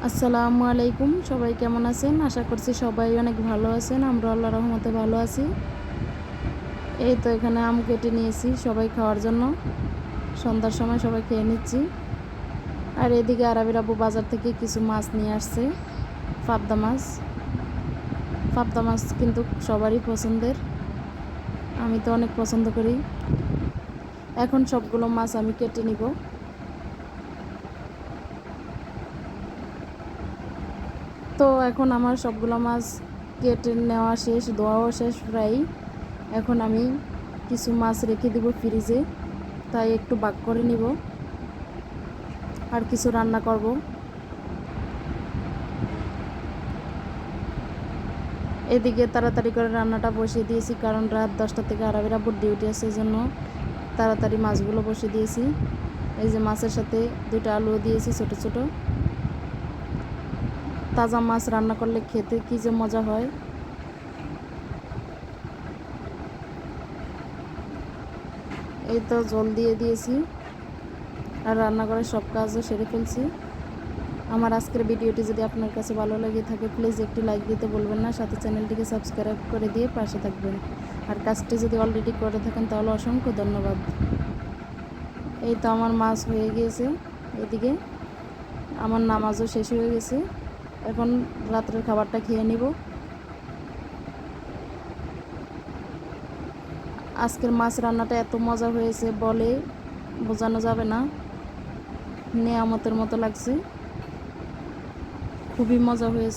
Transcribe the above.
আসসালামু আলাইকুম। সবাই কেমন আছেন? আশা করছি সবাই অনেক ভালো আছেন। আমরা আল্লাহর রহমতে ভালো আছি। এই তো এখানে আম কেটে নিয়েছি সবাই খাওয়ার জন্য। সন্ধ্যার সময় সবাই খেয়ে নিচ্ছি। আর এদিকে আরবির আব্বু বাজার থেকে কিছু মাছ নিয়ে আসছে। পাবদা মাছ। পাবদা মাছ কিন্তু সবারই পছন্দের। আমি তো অনেক পছন্দ করি। এখন সবগুলো মাছ আমি কেটে নিব। তো এখন আমার সবগুলো মাছ কেটে নেওয়া শেষ, ধোয়াও শেষ প্রায়। এখন আমি কিছু মাছ রেখে দেব ফ্রিজে, তাই একটু ভাগ করে নিব আর কিছু রান্না করব। এদিকে তাড়াতাড়ি করে রান্নাটা বসিয়ে দিয়েছি, কারণ রাত 10টা থেকে আরবির আব্বুর ডিউটি আছে, এই জন্য তাড়াতাড়ি মাছগুলো বসিয়ে দিয়েছি। এই যে মাছের সাথে 2টা আলুও দিয়েছি ছোট ছোট। তাজা মাছ রান্না করলে খেতে কী যে মজা হয়। এই তো জল দিয়ে দিয়েছি আর রান্না করে সব কাজও সেরে ফেলছি। আমার আজকের ভিডিওটি যদি আপনার কাছে ভালো লেগে থাকে, প্লিজ একটি লাইক দিতে বলবেন না, সাথে চ্যানেলটিকে সাবস্ক্রাইব করে দিয়ে পাশে থাকবেন। আর কাজটি যদি অলরেডি করে থাকেন তাহলে অসংখ্য ধন্যবাদ। এই তো আমার মাছ হয়ে গিয়েছে। এদিকে আমার নামাজও শেষ হয়ে গেছে। এখন রাত্রের খাবারটা খেয়ে নিব। আজকের মাছ রান্নাটা এত মজা হয়েছে বলে বোঝানো যাবে না। নেয়ামতের মতো লাগছে, খুবই মজা হয়েছে।